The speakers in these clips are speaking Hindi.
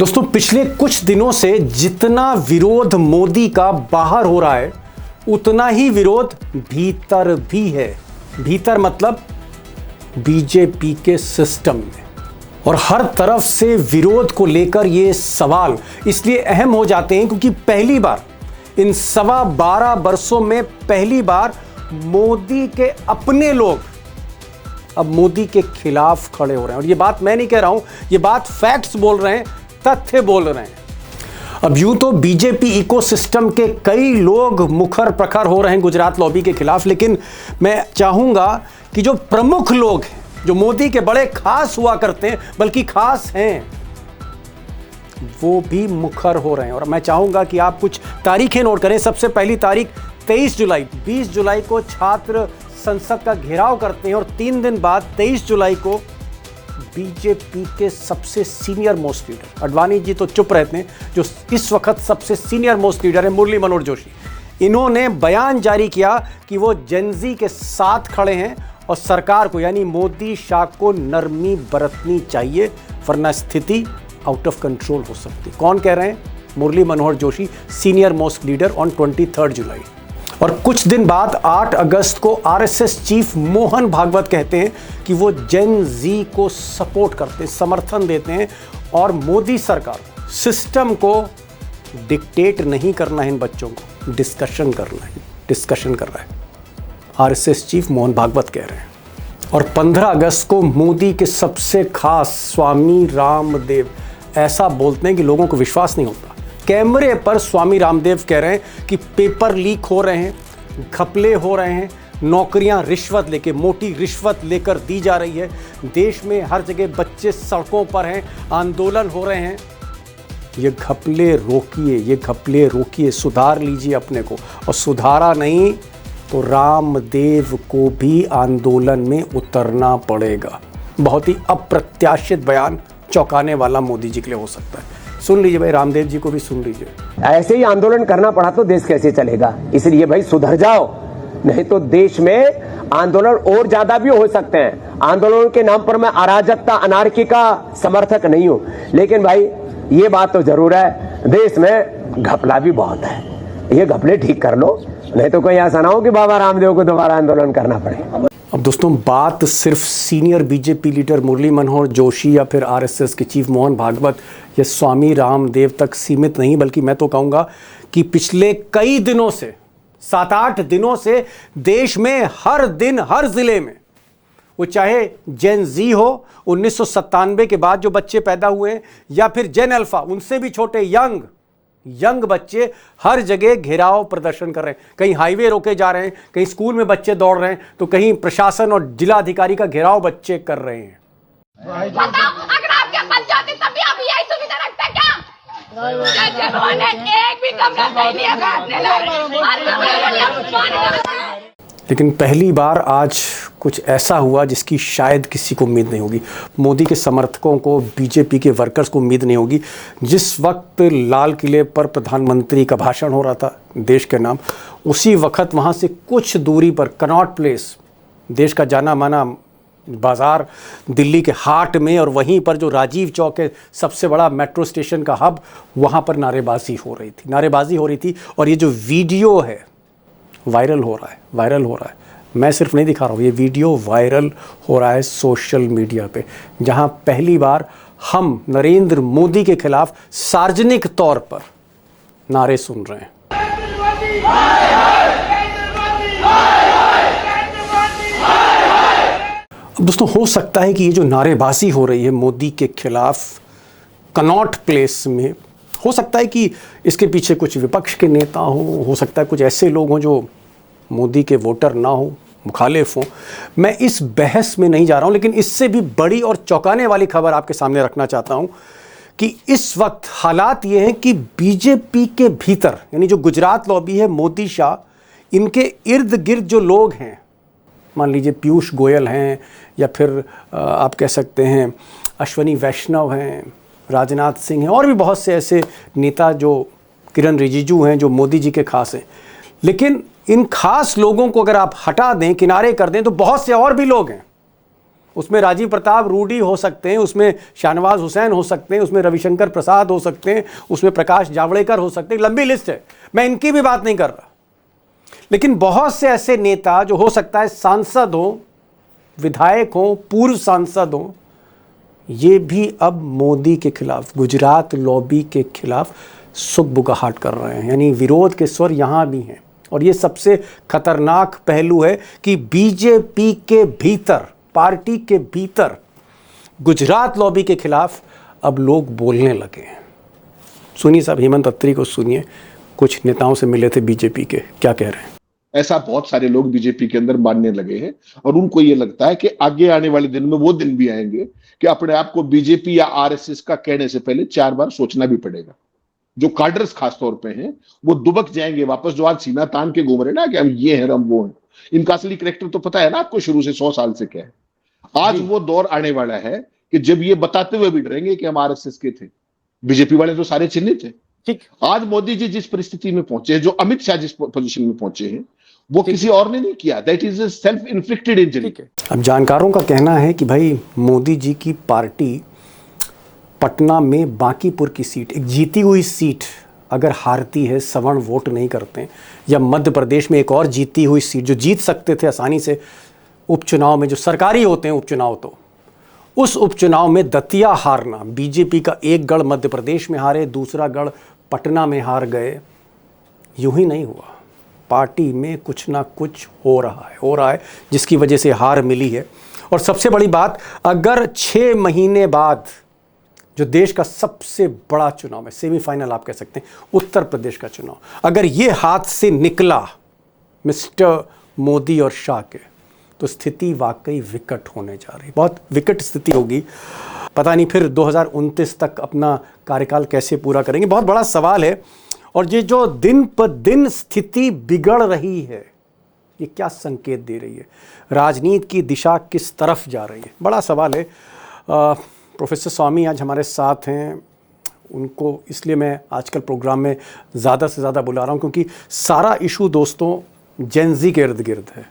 दोस्तों, पिछले कुछ दिनों से जितना विरोध मोदी का बाहर हो रहा है, उतना ही विरोध भीतर भी है। भीतर मतलब बीजेपी के सिस्टम में। और हर तरफ से विरोध को लेकर ये सवाल इसलिए अहम हो जाते हैं क्योंकि पहली बार इन 12 वर्षों में पहली बार मोदी के अपने लोग अब मोदी के खिलाफ खड़े हो रहे हैं। और ये बात मैं नहीं कह रहा हूं, ये बात फैक्ट्स बोल रहे हैं, तथ्य बोल रहे हैं। अब यूं तो बीजेपी इकोसिस्टम के कई लोग मुखर प्रखर हो रहे हैं गुजरात लॉबी के खिलाफ, लेकिन मैं चाहूंगा कि जो प्रमुख लोग हैं, जो मोदी के बड़े खास हुआ करते हैं, बल्कि खास हैं, वो भी मुखर हो रहे हैं। और मैं चाहूंगा कि आप कुछ तारीखें नोट करें। सबसे पहली तारीख 23 जुलाई, 20 जुलाई को छात्र संसद का घेराव करते हैं और 3 दिन बाद 23 जुलाई को बीजेपी के सबसे senior most leader, Advani ji तो चुप रहते हैं, जो इस वक्त सबसे सीनियर मोस्ट लीडर है मुरली मनोहर जोशी, इन्होंने बयान जारी किया कि वो जेनजी के साथ खड़े हैं और सरकार को यानी मोदी शाह को नरमी बरतनी चाहिए, वरना स्थिति आउट ऑफ कंट्रोल हो सकती। कौन कह रहे हैं? Murli Manohar Joshi, senior most leader, on 23 July. और कुछ दिन बाद 8 अगस्त को आरएसएस चीफ मोहन भागवत कहते हैं कि वो जेन जी को सपोर्ट करते हैं, समर्थन देते हैं और मोदी सरकार को, सिस्टम को डिक्टेट नहीं करना है, इन बच्चों को डिस्कशन करना है, डिस्कशन कर रहा है, आरएसएस चीफ मोहन भागवत कह रहे हैं। और 15 अगस्त को मोदी के सबसे खास स्वामी रामदेव ऐसा बोलते हैं कि लोगों को विश्वास नहीं होता। कैमरे पर स्वामी रामदेव कह रहे हैं कि पेपर लीक हो रहे हैं, घपले हो रहे हैं, नौकरियां रिश्वत लेके, मोटी रिश्वत लेकर दी जा रही है, देश में हर जगह बच्चे सड़कों पर हैं, आंदोलन हो रहे हैं। ये घपले रोकिए, ये घपले रोकिए, सुधार लीजिए अपने को। और सुधारा नहीं तो रामदेव को भी आंदोलन में उतरना पड़ेगा। बहुत ही अप्रत्याशित बयान, चौंकाने वाला मोदी जी के लिए हो सकता है। सुन लीजिए भाई, रामदेव जी को भी सुन लीजिए। ऐसे ही आंदोलन करना पड़ा तो देश कैसे चलेगा? इसलिए भाई सुधर जाओ, नहीं तो देश में आंदोलन और ज्यादा भी हो सकते हैं। आंदोलन के नाम पर मैं अराजकता, अनार्की का समर्थक नहीं हूं, लेकिन भाई ये बात तो जरूर है, देश में घपला भी बहुत है। ये घपले ठीक कर लो, नहीं तो कोई ऐसा ना हो कि बाबा रामदेव को दोबारा आंदोलन करना पड़े। अब दोस्तों, बात सिर्फ सीनियर बीजेपी लीडर मुरली मनोहर जोशी या फिर आरएसएस के चीफ मोहन भागवत या स्वामी रामदेव तक सीमित नहीं, बल्कि मैं तो कहूँगा कि पिछले कई दिनों से, 7-8 दिनों से देश में हर दिन हर जिले में, वो चाहे जेन जी हो, 1997 के बाद जो बच्चे पैदा हुए हैं, या फिर जेन अल्फा, उनसे भी छोटे यंग बच्चे, हर जगह घेराव प्रदर्शन कर रहे हैं। कहीं हाईवे रोके जा रहे हैं, कहीं स्कूल में बच्चे दौड़ रहे हैं, तो कहीं प्रशासन और जिला अधिकारी का घेराव बच्चे कर रहे हैं। अगर आपके पास जाते तब भी आप यही सुविधा रखते क्या? एक भी कमरा नहीं लिया। लेकिन पहली बार आज कुछ ऐसा हुआ जिसकी शायद किसी को उम्मीद नहीं होगी। मोदी के समर्थकों को, बीजेपी के वर्कर्स को उम्मीद नहीं होगी। जिस वक्त लाल किले पर प्रधानमंत्री का भाषण हो रहा था देश के नाम, उसी वक्त वहाँ से कुछ दूरी पर कनॉट प्लेस, देश का जाना माना बाज़ार दिल्ली के हाट में, और वहीं पर जो राजीव चौक है, सबसे बड़ा मेट्रो स्टेशन का हब, वहाँ पर नारेबाजी हो रही थी। और ये जो वीडियो है वायरल हो रहा है। मैं सिर्फ नहीं दिखा रहा हूँ, ये वीडियो वायरल हो रहा है सोशल मीडिया पे, जहाँ पहली बार हम नरेंद्र मोदी के खिलाफ सार्वजनिक तौर पर नारे सुन रहे हैं। अब दोस्तों, हो सकता है कि ये जो नारेबाजी हो रही है मोदी के खिलाफ कनॉट प्लेस में, हो सकता है कि इसके पीछे कुछ विपक्ष के नेता हो सकता है कुछ ऐसे लोग हों जो मोदी के वोटर ना हो, मुखालिफ हों। मैं इस बहस में नहीं जा रहा हूं, लेकिन इससे भी बड़ी और चौंकाने वाली खबर आपके सामने रखना चाहता हूं कि इस वक्त हालात ये हैं कि बीजेपी के भीतर, यानी जो गुजरात लॉबी है, मोदी शाह, इनके इर्द गिर्द जो लोग हैं, मान लीजिए पीयूष गोयल हैं, या फिर आप कह सकते हैं अश्वनी वैष्णव हैं, राजनाथ सिंह हैं, और भी बहुत से ऐसे नेता, जो किरण रिजिजू हैं, जो मोदी जी के खास हैं। लेकिन इन खास लोगों को अगर आप हटा दें, किनारे कर दें, तो बहुत से और भी लोग हैं उसमें राजीव प्रताप रूडी हो सकते हैं, उसमें शाहनवाज हुसैन हो सकते हैं, उसमें रविशंकर प्रसाद हो सकते हैं, उसमें प्रकाश जावड़ेकर हो सकते हैं, लंबी लिस्ट है, मैं इनकी भी बात नहीं कर रहा। लेकिन बहुत से ऐसे नेता जो हो सकता है सांसद हो, विधायक हो, पूर्व सांसद हो, ये भी अब मोदी के खिलाफ, गुजरात लॉबी के खिलाफ सुगबुगाहट कर रहे हैं, यानी विरोध के स्वर यहां भी हैं। और ये सबसे खतरनाक पहलू है कि बीजेपी के भीतर, पार्टी के भीतर गुजरात लॉबी के खिलाफ अब लोग बोलने लगे हैं। सुनिए साहब, हेमंत अत्री को सुनिए, कुछ नेताओं से मिले थे बीजेपी के, क्या कह रहे हैं। ऐसा बहुत सारे लोग बीजेपी के अंदर मानने लगे हैं और उनको ये लगता है कि आगे आने वाले दिन में वो दिन भी आएंगे कि अपने आप को बीजेपी या आरएसएस का कहने से पहले 4 बार सोचना भी पड़ेगा। जो काडर्स खासतौर पे हैं वो दुबक जाएंगे वापस, जो आज सीना तान के घूम रहे ना कि हम ये हैं हम वो हैं। इनका असली करेक्टर तो पता है ना आपको शुरू से 100 साल से क्या है। आज वो दौर आने वाला है कि जब ये बताते हुए भी डरेंगे कि हम आरएसएस के थे, बीजेपी वाले तो सारे चिन्हित थे। ठीक, आज मोदी जी जिस परिस्थिति में पहुंचे, जो अमित शाह जिस पोजीशन में पहुंचे हैं, वो किसी और ने नहीं किया। That is self inflicted injury. अब जानकारों का कहना है कि भाई मोदी जी की पार्टी पटना में बांकीपुर की सीट, एक जीती हुई सीट अगर हारती है, सवर्ण वोट नहीं करते, या मध्य प्रदेश में एक और जीती हुई सीट जो जीत सकते थे आसानी से उपचुनाव में, जो सरकारी होते हैं उपचुनाव, तो उस उपचुनाव में दतिया हारना, बीजेपी का एक गढ़ मध्य प्रदेश में हारे, दूसरा गढ़ पटना में हार गए, यूं ही नहीं हुआ। पार्टी में कुछ ना कुछ हो रहा है जिसकी वजह से हार मिली है। और सबसे बड़ी बात, अगर 6 महीने बाद जो देश का सबसे बड़ा चुनाव है, सेमीफाइनल आप कह सकते हैं, उत्तर प्रदेश का चुनाव, अगर ये हाथ से निकला मिस्टर मोदी और शाह के, तो स्थिति वाकई विकट होने जा रही है, बहुत विकट स्थिति होगी। पता नहीं फिर 2029 तक अपना कार्यकाल कैसे पूरा करेंगे, बहुत बड़ा सवाल है। और ये जो दिन पर दिन स्थिति बिगड़ रही है, ये क्या संकेत दे रही है, राजनीति की दिशा किस तरफ जा रही है, बड़ा सवाल है। प्रोफेसर स्वामी आज हमारे साथ हैं, उनको इसलिए मैं आजकल प्रोग्राम में ज़्यादा से ज़्यादा बुला रहा हूँ क्योंकि सारा इशू दोस्तों जेनजी के इर्द गिर्द है।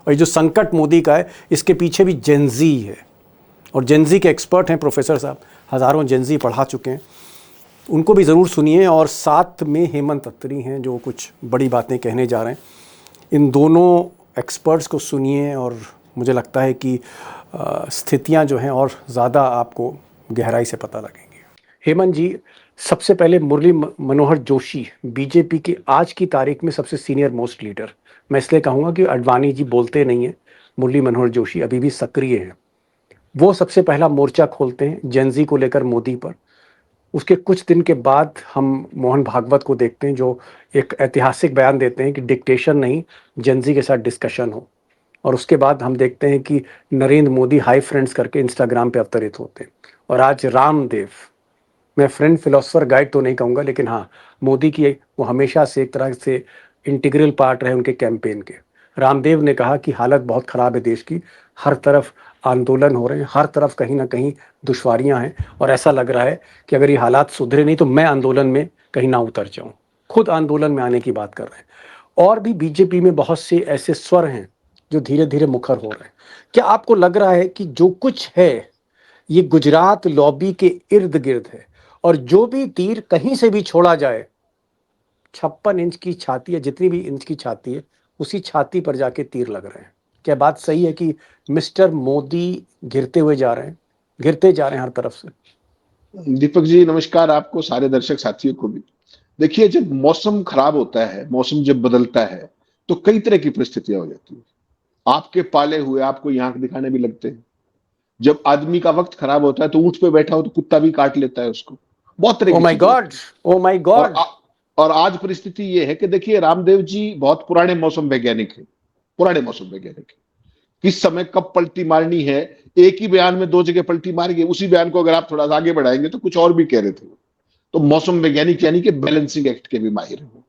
और ये जो संकट मोदी का है, इसके पीछे भी जेनजी है, और जेनजी के एक्सपर्ट हैं प्रोफेसर साहब, हज़ारों जेनजी पढ़ा चुके हैं, उनको भी ज़रूर सुनिए। और साथ में हेमंत अत्री हैं जो कुछ बड़ी बातें कहने जा रहे हैं। इन दोनों एक्सपर्ट्स को सुनिए और मुझे लगता है कि स्थितियां जो हैं और ज़्यादा आपको गहराई से पता लगेंगी। हेमंत जी, सबसे पहले मुरली मनोहर जोशी, बीजेपी के आज की तारीख में सबसे सीनियर मोस्ट लीडर, मैं इसलिए कहूँगा कि अडवाणी जी बोलते नहीं हैं, मुरली मनोहर जोशी अभी भी सक्रिय हैं। वो सबसे पहला मोर्चा खोलते हैं जेनजी को लेकर मोदी पर। उसके कुछ दिन के बाद हम मोहन भागवत को देखते हैं जो एक ऐतिहासिक बयान देते हैं कि डिक्टेशन नहीं, जेनजी के साथ डिस्कशन हो। और उसके बाद हम देखते हैं कि नरेंद्र मोदी हाई फ्रेंड्स करके इंस्टाग्राम पे अवतरित होते हैं। और आज रामदेव, मैं फ्रेंड फिलोसोफर गाइड तो नहीं कहूँगा, लेकिन हाँ, मोदी की वो हमेशा से एक तरह से इंटीग्रल पार्ट रहे उनके कैंपेन के। रामदेव ने कहा कि हालत बहुत ख़राब है देश की, हर तरफ आंदोलन हो रहे हैं, हर तरफ कहीं ना कहीं दुश्वारियां हैं, और ऐसा लग रहा है कि अगर ये हालात सुधरे नहीं तो मैं आंदोलन में कहीं ना उतर जाऊं। खुद आंदोलन में आने की बात कर रहे हैं। और भी बीजेपी में बहुत से ऐसे स्वर हैं जो धीरे धीरे मुखर हो रहे हैं। क्या आपको लग रहा है कि जो कुछ है ये गुजरात लॉबी के इर्द गिर्द है, और जो भी तीर कहीं से भी छोड़ा जाए, 56 इंच की छाती है, जितनी भी इंच की छाती है, उसी छाती पर जाके तीर लग रहे हैं? क्या बात सही है कि मिस्टर मोदी गिरते जा रहे हैं हर तरफ से? दीपक जी नमस्कार, आपको, सारे दर्शक साथियों को भी। देखिए, जब मौसम खराब होता है, मौसम जब बदलता है तो कई तरह की परिस्थितियां हो जाती है। आपके पाले हुए आपको यहाँ दिखाने भी लगते हैं। जब आदमी का वक्त खराब होता है तो ऊंट पे बैठा हो तो कुत्ता भी काट लेता है उसको। बहुत तरह की ओ माय गॉड। और आज परिस्थिति ये है कि देखिए, रामदेव जी बहुत पुराने मौसम वैज्ञानिक है, किस समय कब पलटी मारनी है, एक ही बयान में 2 जगह पलटी मार गए। उसी बयान को अगर आप थोड़ा सा आगे बढ़ाएंगे तो कुछ और भी कह रहे थे। तो मौसम वैज्ञानिक यानी कि बैलेंसिंग एक्ट के भी माहिर है।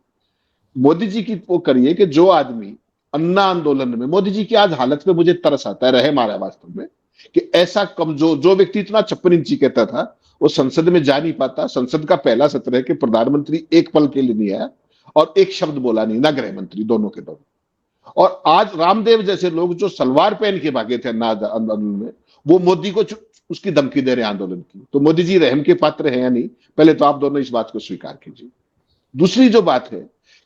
मोदी जी की वो करिए कि जो आदमी अन्ना आंदोलन में, मोदी जी की आज हालत पे मुझे तरस आता है, रहे मारा वास्तव में, कि ऐसा कमजोर जो व्यक्ति इतना 56 इंची कहता था, वो संसद में जा नहीं पाता। संसद का पहला सत्र है कि प्रधानमंत्री एक पल के लिए नहीं आया और एक शब्द बोला नहीं, ना गृह मंत्री, दोनों के दोनों। और आज रामदेव जैसे लोग जो सलवार पहन के भागे थे आंदोलन में, वो मोदी को उसकी धमकी दे रहे हैं आंदोलन की। तो मोदी जी रहम के पात्र हैं या नहीं, पहले तो आप दोनों इस बात को स्वीकार कीजिए। दूसरी जो बात है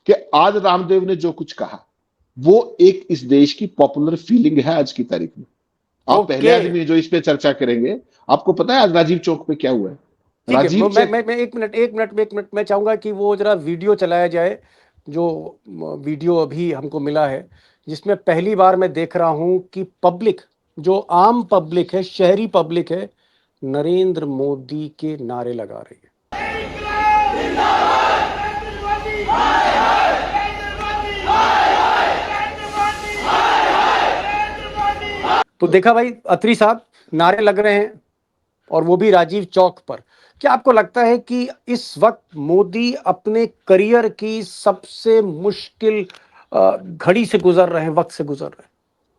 कि आज रामदेव ने जो कुछ कहा वो एक इस देश की पॉपुलर फीलिंग है आज की तारीख में। आप पहले आदमी जो इस पे चर्चा करेंगे। आपको पता है आज राजीव चौक पे क्या हुआ है? ठीक है, राजीव मैं एक मिनट मैं चाहूंगा कि वो जरा वीडियो चलाया जाए, जो वीडियो अभी हमको मिला है, जिसमें पहली बार मैं देख रहा हूं कि पब्लिक, जो आम पब्लिक है, शहरी पब्लिक है, नरेंद्र मोदी के नारे लगा रही है। तो देखा भाई, अत्री साहब नारे लग रहे हैं, और वो भी राजीव चौक पर। क्या आपको लगता है कि इस वक्त मोदी अपने करियर की सबसे मुश्किल घड़ी से गुजर रहे हैं, वक्त से गुजर रहे हैं?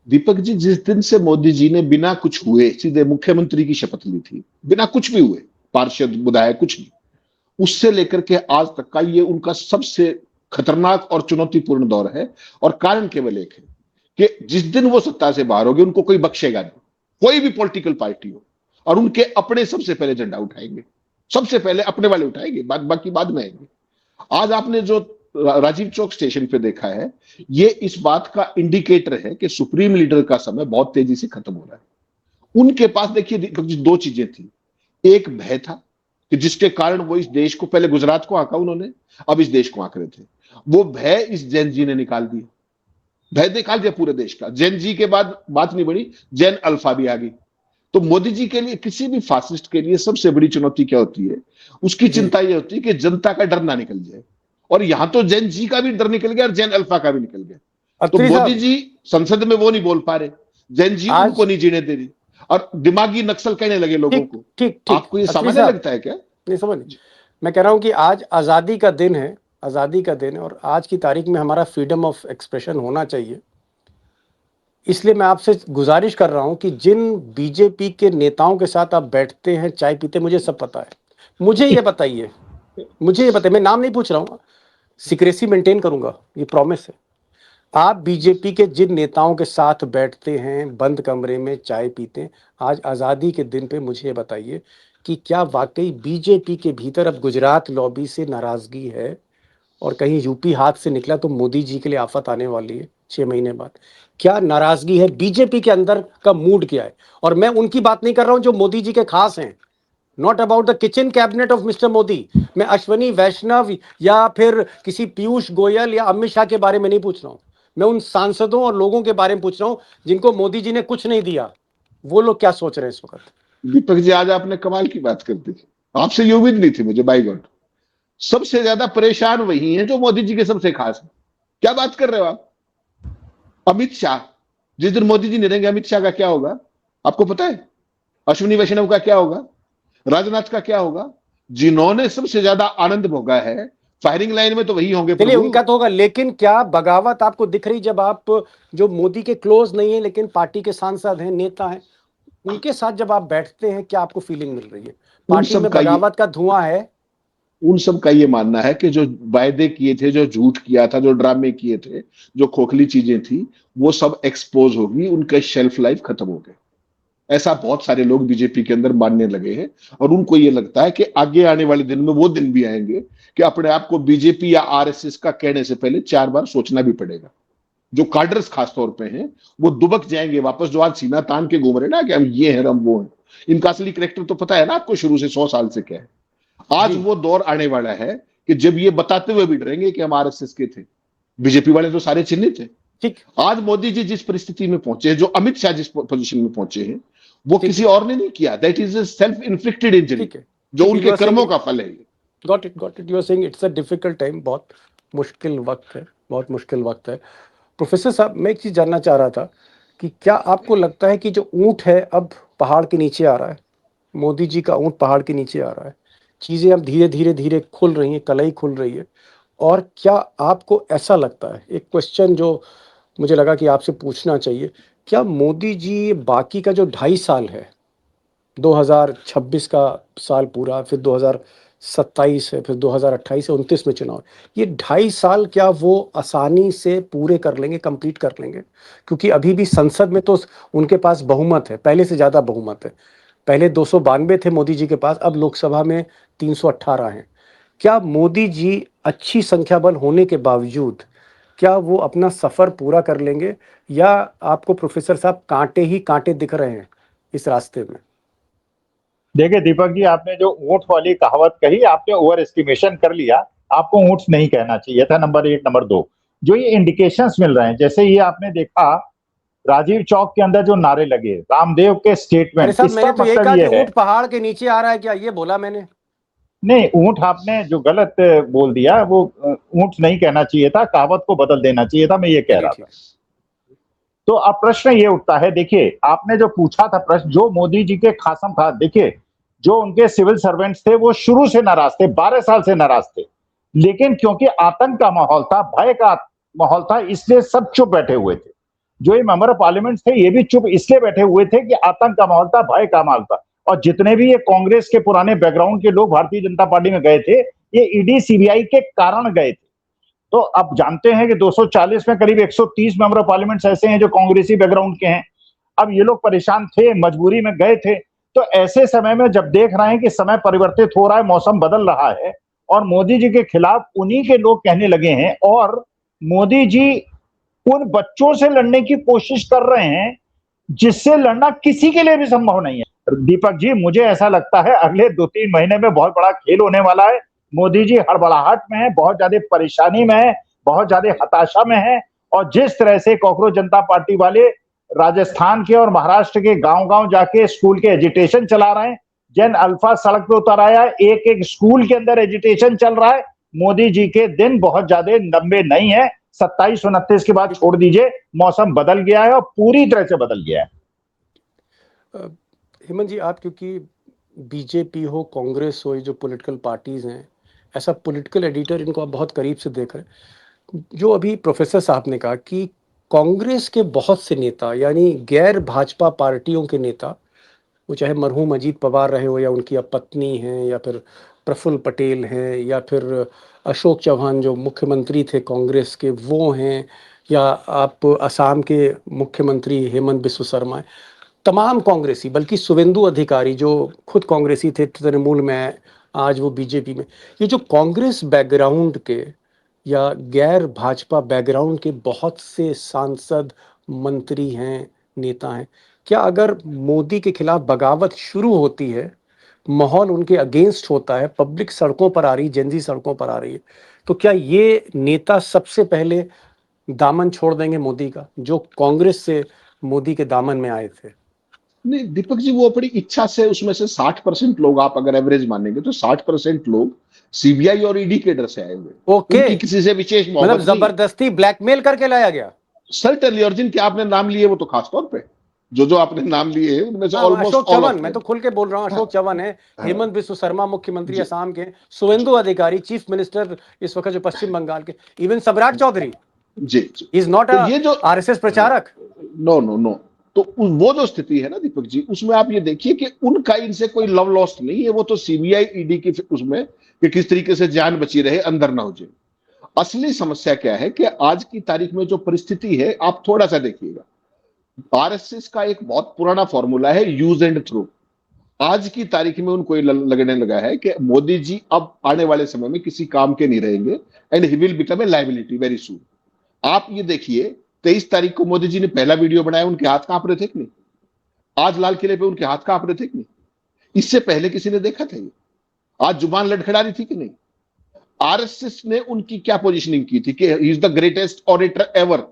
दीपक जी, जिस दिन से मोदी जी ने बिना कुछ हुए सीधे मुख्यमंत्री की शपथ ली थी, बिना कुछ भी हुए, पार्षद विधायक कुछ नहीं, उससे लेकर के आज तक का ये उनका सबसे खतरनाक और चुनौतीपूर्ण दौर है। और कारण केवल एक है कि जिस दिन वो सत्ता से बाहर होंगे उनको कोई बख्शेगा नहीं, कोई भी पॉलिटिकल पार्टी हो, और उनके अपने सबसे पहले झंडा उठाएंगे, सबसे पहले अपने वाले उठाएंगे, बाकी बाद में आएंगे। आज आपने जो राजीव चौक स्टेशन पे देखा है, ये इस बात का इंडिकेटर है कि सुप्रीम लीडर का समय बहुत तेजी से खत्म हो रहा है। उनके पास देखिए दो चीजें थी। एक भय था कि जिसके कारण वो इस देश को, पहले गुजरात को आंका उन्होंने, अब इस देश को आंक रहे थे। वो भय इस जैन जी ने निकाल दिया, भय निकाल दिया पूरे देश का। जैन जी के बाद बात नहीं बढ़ी, जैन अल्फा भी आ गई। तो मोदी जी के लिए, किसी भी फासिस्ट के लिए सबसे बड़ी चुनौती क्या होती है? उसकी चिंता यह होती है कि जनता का डर ना निकल जाए। और यहां तो जैन जी का भी डर निकल गया और जैन अल्फा का भी निकल गया। तो मोदी जी संसद में वो नहीं बोल पा रहे, जैन जी उनको नहीं जीने दे रही, और दिमागी नक्सल कहने लगे लोगों को। ठीक, आपको ये सामान्य लगता है क्या? नहीं समझ। मैं कह रहा हूं कि आज आजादी का दिन है, आजादी का दिन है, और आज की तारीख में हमारा फ्रीडम ऑफ एक्सप्रेशन होना चाहिए। इसलिए मैं आपसे गुजारिश कर रहा हूं कि जिन बीजेपी के नेताओं के साथ आप बैठते हैं, चाय पीते, मुझे सब पता है, मुझे ये बताइए, मैं नाम नहीं पूछ रहा हूं, सीक्रेसी मेंटेन करूंगा, ये प्रॉमिस है। आप बीजेपी के जिन नेताओं के साथ बैठते हैं, बंद कमरे में चाय पीते हैं, आज आज़ादी के दिन पे मुझे ये बताइए कि क्या वाकई बीजेपी के भीतर अब गुजरात लॉबी से नाराजगी है, और कहीं यूपी हाथ से निकला तो मोदी जी के लिए आफत आने वाली है 6 महीने बाद? क्या नाराजगी है? बीजेपी के अंदर का मूड क्या है? और मैं उनकी बात नहीं कर रहा हूं जो मोदी जी के खास हैं, not about the kitchen cabinet of mister Modi. मैं अश्वनी वैष्णव या फिर किसी पीयूष गोयल या अमित शाह के बारे में नहीं पूछ रहा हूं, मैं उन सांसदों और लोगों के बारे में पूछ रहा हूं जिनको मोदी जी ने कुछ नहीं दिया। वो लोग क्या सोच रहे हैं इस वक्त? दीपक जी, आज आपने कमाल की बात कर दी। आपसे ये उम्मीद नहीं थी मुझे, बाई गॉड। सबसे ज्यादा परेशान वही हैं जो मोदी जी के सबसे खास हैं। क्या बात कर रहे हो आप? अमित शाह, जिस दिन मोदी जी नहीं रहेंगे अमित शाह का क्या होगा आपको पता है? अश्विनी वैष्णव का क्या होगा? राजनाथ का क्या होगा? जिन्होंने सबसे ज्यादा आनंद भोगा है फायरिंग लाइन में, तो वही होंगे। चलिए, उनका तो होगा, लेकिन क्या बगावत आपको दिख रही जब आप, जो मोदी के क्लोज नहीं है लेकिन पार्टी के सांसद हैं, नेता हैं, उनके साथ जब आप बैठते हैं, क्या आपको फीलिंग मिल रही है? पार्टी में बगावत का धुआं है। उन सब का ये मानना है कि जो वायदे किए थे, जो झूठ किया था, जो ड्रामे किए थे, जो खोखली चीजें थी, वो सब एक्सपोज होगी, उनके शेल्फ लाइफ खत्म हो गए। ऐसा बहुत सारे लोग बीजेपी के अंदर मानने लगे हैं, और उनको ये लगता है कि आगे आने वाले दिन में वो दिन भी आएंगे कि अपने आप को बीजेपी या आरएसएस का कहने से पहले 4 बार सोचना भी पड़ेगा। जो कार्डर्स खासतौर पे हैं वो दुबक जाएंगे वापस, जो आज सीना तान के घूम रहे ना कि हम ये हैं, हम वो हैं। इनका असली करेक्टर तो पता है ना आपको शुरू से 100 साल से क्या है। आज वो दौर आने वाला है कि जब ये बताते हुए भी डरेंगे कि हम आरएसएस के थे, बीजेपी वाले तो सारे चिन्हित थे। ठीक, आज मोदी जी जिस परिस्थिति में पहुंचे, जो अमित शाह जिस पोजीशन में पहुंचे हैं, वो किसी और ने नहीं किया। That is a self inflicted injury, जो उनके कर्मों का फल है। Got it. You are saying it's a difficult time, बहुत मुश्किल वक्त है, बहुत मुश्किल वक्त है। प्रोफेसर साहब, मैं एक चीज जानना चाह रहा था कि क्या आपको लगता है कि जो ऊंट है अब पहाड़ के नीचे आ रहा है, मोदी जी का ऊंट पहाड़ के नीचे आ रहा है, चीजें अब धीरे धीरे धीरे खुल रही हैं, कलई खुल रही है? और क्या आपको ऐसा लगता है, एक क्वेश्चन जो मुझे लगा कि आपसे पूछना चाहिए, क्या मोदी जी बाकी का जो 2.5 साल है, 2026 का साल पूरा, फिर 27 है, फिर 2028 से 29 में चुनाव। ये 2.5 साल क्या वो आसानी से पूरे कर लेंगे, कंप्लीट कर लेंगे? क्योंकि अभी भी संसद में तो उनके पास बहुमत है, पहले से ज़्यादा बहुमत है। पहले 292 थे मोदी जी के पास, अब लोकसभा में 318 हैं। क्या मोदी जी अच्छी संख्या बल होने के बावजूद क्या वो अपना सफ़र पूरा कर लेंगे, या आपको प्रोफेसर साहब कांटे ही कांटे दिख रहे हैं इस रास्ते में? देखिए दीपक जी, आपने जो ऊंट वाली कहावत कही, आपने ओवर एस्टिमेशन कर लिया। आपको ऊंट नहीं कहना चाहिए था, नंबर एक। नंबर दो, जो ये इंडिकेशंस मिल रहे हैं, जैसे ये आपने देखा राजीव चौक के अंदर जो नारे लगे, रामदेव के अरे स्टेटमेंट, साहब, इसका मैंने तो यही मतलब कहा ये कि है। ऊंट पहाड़ के नीचे आ रहा है, क्या ये बोला मैंने? नहीं, ऊंट आपने जो गलत बोल दिया, वो ऊंट नहीं कहना चाहिए था, कहावत को बदल देना चाहिए था, मैं ये कह चलिए रहा ठीक था। है। तो अब प्रश्न ये उठता है, देखिए आपने जो पूछा था प्रश्न, जो मोदी जी के खासम खास, देखिए जो उनके सिविल सर्वेंट्स थे वो शुरू से नाराज थे, 12 साल से नाराज थे, लेकिन क्योंकि आतंक का माहौल था, भय का माहौल था, इसलिए सब चुप बैठे हुए थे। जो ये मेंबर ऑफ पार्लियामेंट थे, ये भी चुप इसलिए बैठे हुए थे कि आतंक का माहौल था, भय का माहौल था। और जितने भी ये कांग्रेस के पुराने बैकग्राउंड के लोग भारतीय जनता पार्टी में गए थे, ये ईडी सीबीआई के कारण गए थे। तो अब जानते हैं कि 240 में करीब 130 मेंबर ऑफ पार्लियामेंट ऐसे हैं जो कांग्रेसी बैकग्राउंड के हैं। अब ये लोग परेशान थे, मजबूरी में गए थे। तो ऐसे समय में जब देख रहे हैं कि समय परिवर्तित हो रहा है, मौसम बदल रहा है, और मोदी जी के खिलाफ उन्हीं के लोग कहने लगे हैं, और मोदी जी उन बच्चों से लड़ने की कोशिश कर रहे हैं जिससे लड़ना किसी के लिए भी संभव नहीं है। दीपक जी, मुझे ऐसा लगता है अगले 2-3 महीने में बहुत बड़ा खेल होने वाला है। मोदी जी हड़बड़ाहट में है, बहुत ज्यादा परेशानी में है, बहुत ज्यादा हताशा में है। और जिस तरह से कॉकरोच जनता पार्टी वाले राजस्थान के और महाराष्ट्र के गांव-गांव जाके स्कूल के एजिटेशन चला रहे हैं, जन अल्फा सड़क पे उतर आया है, एक-एक स्कूल के अंदर एजिटेशन चल रहा है। मोदी जी के दिन बहुत ज्यादा लंबे नहीं है। 27-29 के बाद छोड़ दीजिए, मौसम बदल गया है और पूरी तरह से बदल गया है। हेमंत जी, आप क्योंकि बीजेपी हो, कांग्रेस हो, ये जो पॉलिटिकल पार्टीज हैं, ऐसा पॉलिटिकल एडिटर इनको आप बहुत करीब से देख रहे हैं। जो अभी प्रोफेसर साहब ने कहा कि कांग्रेस के बहुत से नेता, यानी गैर भाजपा पार्टियों के नेता, वो चाहे मरहूम अजीत पवार रहे हो, या उनकी अब पत्नी हैं, या फिर प्रफुल्ल पटेल हैं, या फिर अशोक चौहान जो मुख्यमंत्री थे कांग्रेस के वो हैं, या आप असम के मुख्यमंत्री हेमंत बिस्व शर्मा हैं, तमाम कांग्रेसी, बल्कि शुवेंदु अधिकारी जो खुद कांग्रेसी थे, तृणमूल में, आज वो बीजेपी में, ये जो कांग्रेस बैकग्राउंड के या गैर भाजपा बैकग्राउंड के बहुत से सांसद, मंत्री हैं, नेता हैं, क्या अगर मोदी के खिलाफ बगावत शुरू होती है, माहौल उनके अगेंस्ट होता है, पब्लिक सड़कों पर आ रही, जेनजी सड़कों पर आ रही है, तो क्या ये नेता सबसे पहले दामन छोड़ देंगे मोदी का, जो कांग्रेस से मोदी के दामन में आए थे? नहीं दीपक जी, वो अपनी इच्छा से, उसमें से 60% लोग आप अगर एवरेज मानेंगे तो 60% लोग सीबीआई और ईडी के डर से आए हुए। ओके, उनकी किसी से विशेष मतलब मोहब्बत नहीं। जबरदस्ती ब्लैकमेल करके लाया गया। सर्टेनली, और जिनके आपने नाम लिए वो तो खास तौर पे, जो जो आपने नाम लिए हैं उनमें से हाँ, almost Ashok all Chauhan, of मैं देम। तो खुल के बोल रहा हूँ, हाँ, अशोक चौहान है, हाँ, हेमंत बिस्व शर्मा मुख्यमंत्री जी, असम के, शुवेंदु अधिकारी चीफ मिनिस्टर इस वक्त जो पश्चिम बंगाल के, इवन सम्राट चौधरी जी, जी। इज नॉट तो अ ये जो, आरएसएस प्रचारक। नो नो नो, तो वो जो स्थिति है ना दीपक जी, उसमें आप ये देखिए कि उनका इनसे कोई लव लॉस्ट नहीं है। वो तो सीबीआई ईडी की उसमें कि किस तरीके से जान बची रहे, अंदर ना हो जाए। असली समस्या क्या है कि आज की तारीख में जो परिस्थिति है, आप थोड़ा सा देखिएगा। आरएसएस का एक बहुत पुराना फॉर्मूला है, यूज एंड थ्रो। आज की तारीख में उनको ये लगने लगा है कि मोदी जी अब आने वाले समय में किसी काम के नहीं रहेंगे, and he will become a liability very soon. आप ये देखिए, 23 तारीख को मोदी जी ने पहला वीडियो बनाया, उनके हाथ कांप रहे थे कि नहीं? आज लाल किले पे उनके हाथ कांप रहे थे कि नहीं? इससे पहले किसी ने देखा था ये? आज जुबान लड़खड़ा रही थी कि नहीं? आरएसएस ने उनकी क्या पोजीशनिंग की थी कि he is the greatest orator ever,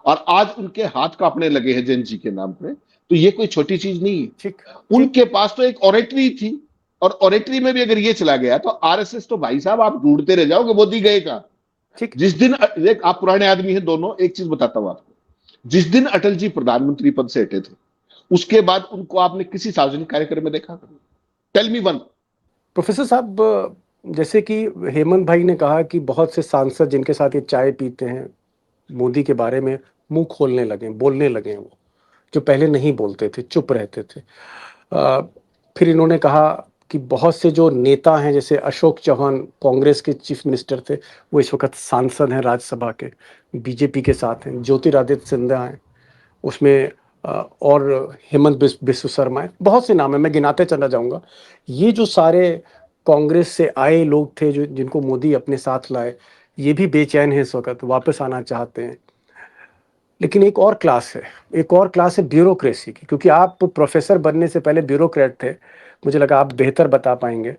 और आज उनके हाथ कांपने लगे हैं जैन जी के नाम पे। तो ये कोई छोटी चीज नहीं है। ठीक, उनके पास तो एक ऑरेटरी थी, और ऑरेटरी में भी अगर ये चला गया तो आरएसएस तो भाई साहब आप ढूंढते रह जाओगे मोदी गए कहां। ठीक। जिस दिन एक, आप पुराने आदमी हैं दोनों, एक चीज बताता हूं आपको, जिस दिन अटल जी प्रधानमंत्री पद से हटे थे, उसके बाद उनको आपने किसी सार्वजनिक कार्यक्रम में देखा? Tell me one. प्रोफेसर साहब, जैसे कि हेमंत भाई ने कहा कि बहुत से सांसद जिनके साथ ये चाय पीते हैं, मोदी के बारे में मुंह खोलने लगे, बोलने लगे हैं, वो जो पहले नहीं बोलते थे, चुप रहते थे। फिर इन्होंने कहा कि बहुत से जो नेता हैं, जैसे अशोक चौहान कांग्रेस के चीफ मिनिस्टर थे, वो इस वक्त सांसद हैं राज्यसभा के, बीजेपी के साथ हैं। ज्योतिरादित्य सिंधिया हैं उसमें, और हेमंत बिस्व शर्मा है, बहुत से नाम है, मैं गिनाते चला जाऊंगा। ये जो सारे कांग्रेस से आए लोग थे, जो जिनको मोदी अपने साथ लाए, ये भी बेचैन है इस वक्त, वापस आना चाहते हैं। लेकिन एक और क्लास है, एक और क्लास है ब्यूरोक्रेसी की, क्योंकि आप प्रोफेसर बनने से पहले ब्यूरोक्रेट थे, मुझे लगा आप बेहतर बता पाएंगे।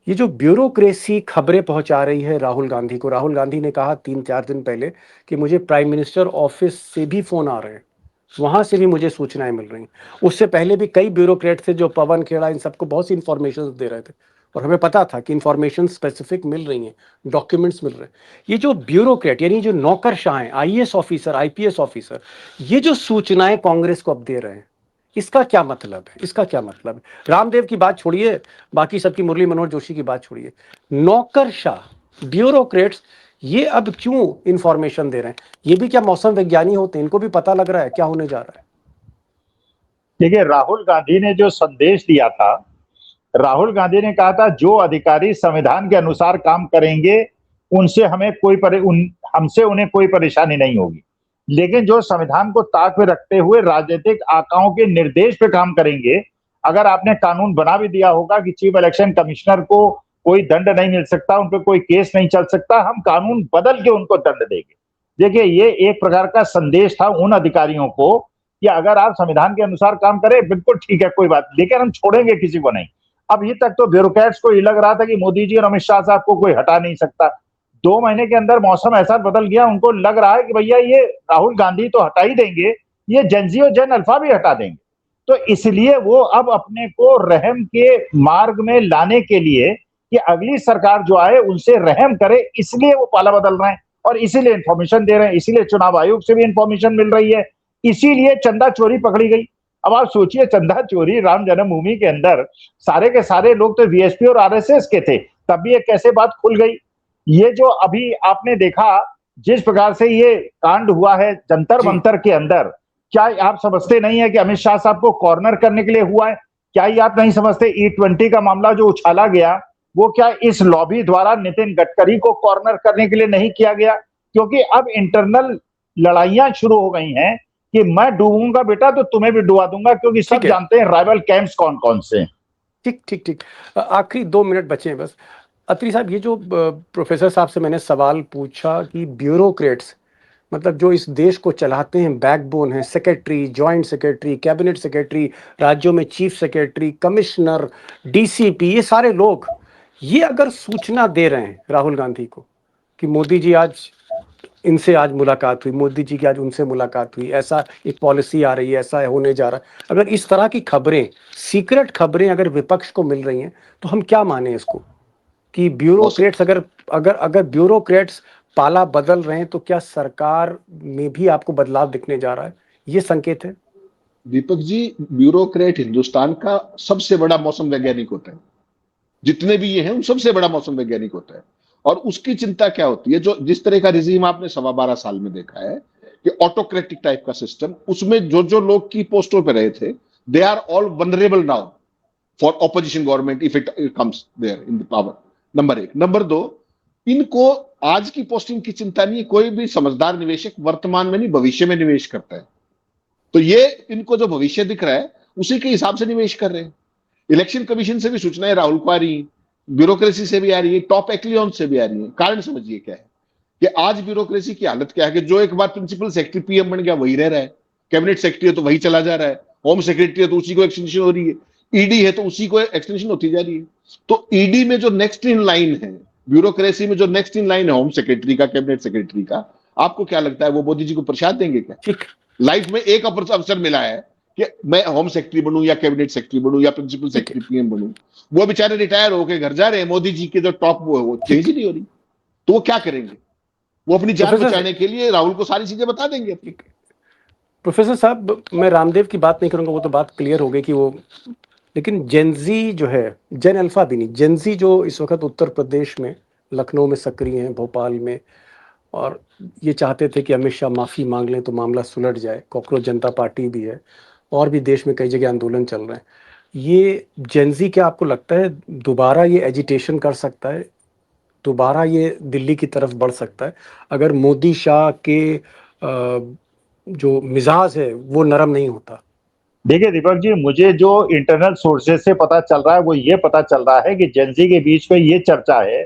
ये जो ब्यूरोक्रेसी खबरें पहुंचा रही है राहुल गांधी को, राहुल गांधी ने कहा 3-4 दिन पहले कि मुझे प्राइम मिनिस्टर ऑफिस से भी फोन आ रहे हैं, वहां से भी मुझे सूचनाएं मिल रही हैं। उससे पहले भी कई ब्यूरोक्रेट थे जो पवन खेड़ा इन सबको बहुत सी इंफॉर्मेशन दे रहे थे, और हमें पता था कि इंफॉर्मेशन स्पेसिफिक मिल रही हैं, डॉक्यूमेंट्स मिल रहे हैं। ये जो ब्यूरोक्रेट यानी जो नौकरशाह हैं, आईएएस ऑफिसर, आईपीएस ऑफिसर, ये जो सूचनाएं कांग्रेस को अब दे रहे हैं, इसका क्या मतलब है? इसका क्या मतलब है? रामदेव की बात छोड़िए, बाकी सबकी, मुरली मनोहर जोशी की बात छोड़िए, नौकरशाह ब्यूरोक्रेट्स ये अब क्यों इंफॉर्मेशन दे रहे हैं? ये भी क्या मौसम विज्ञानी होते हैं? इनको भी पता लग रहा है क्या होने जा रहा है? देखिए, राहुल गांधी ने जो संदेश दिया था, राहुल गांधी ने कहा था जो अधिकारी संविधान के अनुसार काम करेंगे उनसे हमसे उन्हें कोई परेशानी नहीं होगी। लेकिन जो संविधान को ताक पे रखते हुए राजनीतिक आकाओं के निर्देश पे काम करेंगे, अगर आपने कानून बना भी दिया होगा कि चीफ इलेक्शन कमिश्नर को कोई दंड नहीं मिल सकता, उन पे कोई केस नहीं चल सकता, हम कानून बदल के उनको दंड देंगे। देखिए, ये एक प्रकार का संदेश था उन अधिकारियों को कि अगर आप संविधान के अनुसार काम करें, बिल्कुल ठीक है, कोई बात, लेकिन हम छोड़ेंगे किसी को नहीं। अभी तक तो ब्यूरोक्रेट्स को ये लग रहा था कि मोदी जी और अमित शाह साहब को कोई हटा नहीं सकता। 2 महीने के अंदर मौसम ऐसा बदल गया, उनको लग रहा है कि भैया ये राहुल गांधी तो हटा ही देंगे, ये जेनजी और जेन अल्फा भी हटा देंगे। तो इसलिए वो अब अपने को रहम के मार्ग में लाने के लिए कि अगली सरकार जो आए उनसे रहम करे, इसलिए वो पाला बदल रहे हैं और इसीलिए इंफॉर्मेशन दे रहे हैं, इसीलिए चुनाव आयोग से भी इंफॉर्मेशन मिल रही है, इसीलिए चंदा चोरी पकड़ी गई। अब आप सोचिए, चंदा चोरी राम जन्मभूमि के अंदर सारे के सारे लोग तो वीएसपी और आरएसएस के थे, तब भी ये कैसे बात खुल गई। ये जो अभी आपने देखा जिस प्रकार से ये कांड हुआ है जंतर मंतर के अंदर, क्या आप समझते नहीं है कि अमित शाह साहब को कॉर्नर करने के लिए हुआ है? क्या ये आप नहीं समझते E20 का मामला जो उछाला गया, वो क्या इस लॉबी द्वारा नितिन गडकरी को कॉर्नर करने के लिए नहीं किया गया? क्योंकि अब इंटरनल लड़ाइयां शुरू हो गई हैं कि मैं डूबूंगा बेटा तो तुम्हें भी डुबा दूंगा, क्योंकि सब जानते हैं राइवल कैंप्स कौन कौन से। ठीक ठीक ठीक, आखिरी 2 मिनट बचे हैं बस। अत्री साहब, ये जो प्रोफेसर साहब से मैंने सवाल पूछा कि ब्यूरोक्रेट्स मतलब जो इस देश को चलाते हैं, बैकबोन है, secretary, joint secretary, cabinet secretary, राज्यों में चीफ सेक्रेटरी, कमिश्नर, डीसीपी, ये सारे लोग ये अगर सूचना दे रहे हैं राहुल गांधी को कि मोदी जी आज इनसे आज मुलाकात हुई, मोदी जी की आज उनसे मुलाकात हुई, ऐसा एक पॉलिसी आ रही है, ऐसा होने जा रहा है, अगर इस तरह की खबरें, सीक्रेट खबरें अगर विपक्ष को मिल रही हैं, तो हम क्या माने इसको कि ब्यूरोक्रेट्स अगर अगर अगर ब्यूरोक्रेट्स पाला बदल रहे हैं, तो क्या सरकार में भी आपको बदलाव दिखने जा रहा है? ये संकेत है। दीपक जी, ब्यूरोक्रेट हिंदुस्तान का सबसे बड़ा मौसम वैज्ञानिक होता है। जितने भी ये हैं उन सबसे बड़ा मौसम वैज्ञानिक होता है। और उसकी चिंता क्या होती है, जो जिस तरह का रिजीम आपने 12.25 साल में देखा है कि ऑटोक्रेटिक टाइप का सिस्टम, उसमें जो जो लोग की पोस्टों पे रहे थे, they are all vulnerable now for opposition government if it comes there in the power. Number 1। Number 2, इनको आज की पोस्टिंग की चिंता नहीं है। कोई भी समझदार निवेशक वर्तमान में नहीं भविष्य में निवेश करता है, तो ये इनको जो भविष्य दिख रहा है उसी के हिसाब से निवेश कर रहे हैं। इलेक्शन कमीशन से भी सूचनाएं राहुल को आ रही है, ब्यूरोक्रेसी से भी आ रही है, टॉप एक्लियन से भी आ रही है। कारण समझिए क्या है कि आज ब्यूरोक्रेसी की हालत क्या है कि जो एक बार प्रिंसिपल सेक्रेटरी पीएम बन गया वही रह रहा है, कैबिनेट सेक्रेटरी है तो वही चला जा रहा है, होम सेक्रेटरी है तो उसी को एक्सटेंशन हो रही है, ईडी है तो उसी को एक्सटेंशन होती जा रही है। तो ईडी में जो नेक्स्ट इन लाइन है, ब्यूरोक्रेसी में जो नेक्स्ट इन लाइन है होम सेक्रेटरी का, कैबिनेट सेक्रेटरी का, आपको क्या लगता है वो मोदी जी को प्रसाद देंगे क्या? लाइफ में एक अवसर मिला है कि मैं होम सेक्रेटरी बनूं या कैबिनेट सेक्रेटरी बनूं या प्रिंसिपल सेक्रेटरी पीएम बनूं, वो बेचारे रिटायर होकर घर जा रहे हैं, मोदी जी के जो टॉप वो चेंज ही नहीं हो रही, तो वो क्या करेंगे? वो अपनी जान बचाने के लिए राहुल को सारी चीजें बता देंगे। प्रोफेसर साहब, मैं रामदेव की बात नहीं करूंगा, वो तो बात क्लियर हो गई कि वो, लेकिन जेनजी जो है, जेन अल्फा भी नहीं, जेनजी जो इस वक्त उत्तर प्रदेश में, लखनऊ में सक्रिय हैं, भोपाल में, और ये चाहते थे कि अमित शाह माफ़ी मांग लें तो मामला सुलझ जाए। कॉकरोच जनता पार्टी भी है और भी देश में कई जगह आंदोलन चल रहे हैं। ये जेनजी, क्या आपको लगता है दोबारा ये एजिटेशन कर सकता है, दोबारा ये दिल्ली की तरफ बढ़ सकता है अगर मोदी शाह के जो मिजाज है वो नरम नहीं होता? देखिए दीपक जी, मुझे जो इंटरनल सोर्सेज से पता चल रहा है वो ये पता चल रहा है कि जेंजी के बीच में ये चर्चा है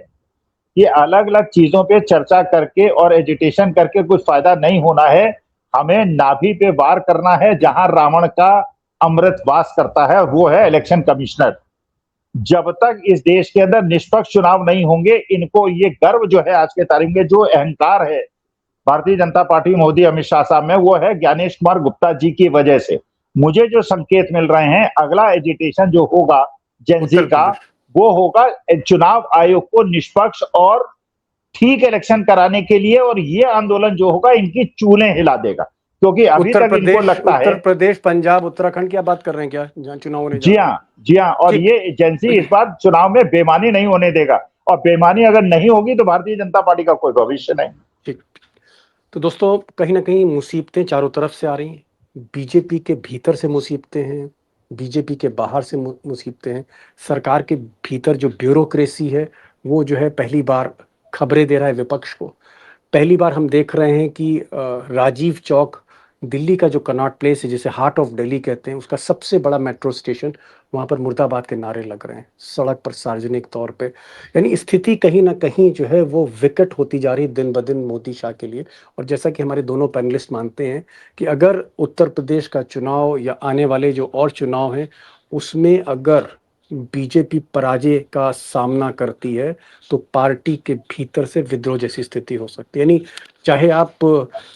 कि अलग अलग चीजों पे चर्चा करके और एजिटेशन करके कुछ फायदा नहीं होना है। हमें नाभि पे वार करना है जहां रावण का अमृत वास करता है, और वो है इलेक्शन कमिश्नर। जब तक इस देश के अंदर निष्पक्ष चुनाव नहीं होंगे, इनको ये गर्व जो है आज के तारीख में, जो अहंकार है भारतीय जनता पार्टी मोदी अमित शाह साहब में, वो है ज्ञानेश कुमार गुप्ता जी की वजह से। मुझे जो संकेत मिल रहे हैं, अगला एजिटेशन जो होगा जेनजी उत्तर का, प्रदेश। वो होगा चुनाव आयोग को निष्पक्ष और ठीक इलेक्शन कराने के लिए, और ये आंदोलन जो होगा इनकी चूलें हिला देगा, क्योंकि अभी तक इनको लगता है। उत्तर प्रदेश, पंजाब, उत्तराखंड की आप बात कर रहे हैं क्या, जहाँ चुनाव होने जा जी रहा है? हाँ, जी हाँ, और ठीक। ये एजेंसी इस बार चुनाव में बेईमानी नहीं होने देगा, और बेईमानी अगर नहीं होगी तो भारतीय जनता पार्टी का कोई भविष्य नहीं। ठीक। तो दोस्तों, कहीं ना कहीं मुसीबतें चारों तरफ से आ रही हैं। बीजेपी के भीतर से मुसीबतें हैं, बीजेपी के बाहर से मुसीबतें हैं। सरकार के भीतर जो ब्यूरोक्रेसी है वो जो है पहली बार खबरें दे रहा है विपक्ष को। पहली बार हम देख रहे हैं कि राजीव चौक, दिल्ली का जो कनॉट प्लेस है जिसे हार्ट ऑफ दिल्ली कहते हैं, उसका सबसे बड़ा मेट्रो स्टेशन, वहाँ पर मुर्दाबाद के नारे लग रहे हैं सड़क पर सार्वजनिक तौर पे। यानी स्थिति कहीं ना कहीं जो है वो विकट होती जा रही है दिन ब दिन मोदी शाह के लिए। और जैसा कि हमारे दोनों पैनलिस्ट मानते हैं कि अगर उत्तर प्रदेश का चुनाव या आने वाले जो और चुनाव हैं उसमें अगर बीजेपी पराजय का सामना करती है तो पार्टी के भीतर से विद्रोह जैसी स्थिति हो सकती है। यानी चाहे आप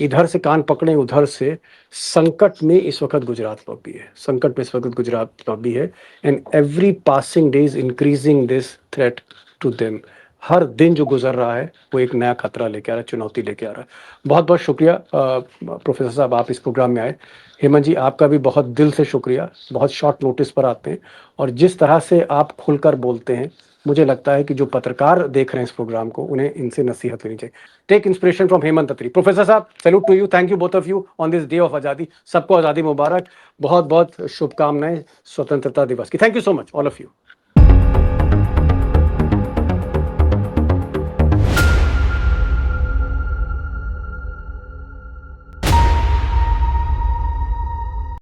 इधर से कान पकड़ें उधर से, संकट में इस वक्त गुजरात लॉबी है, संकट में इस वक्त गुजरात लॉबी है। And every passing day is increasing this threat to them. हर दिन जो गुजर रहा है वो एक नया खतरा लेके आ रहा है, चुनौती लेके आ रहा है। बहुत बहुत शुक्रिया प्रोफेसर साहब, आप इस प्रोग्राम में आए। हेमंत जी, आपका भी बहुत दिल से शुक्रिया, बहुत शॉर्ट नोटिस पर आते हैं और जिस तरह से आप खुलकर बोलते हैं, मुझे लगता है कि जो पत्रकार देख रहे हैं इस प्रोग्राम को, उन्हें इनसे नसीहत लेनी चाहिए। Take inspiration from Hemant Atri. Professor साहब, salute to you, thank you both of you on this day of आज़ादी। सबको आज़ादी मुबारक, बहुत बहुत शुभकामनाएं स्वतंत्रता दिवस की। Thank you so much all of you.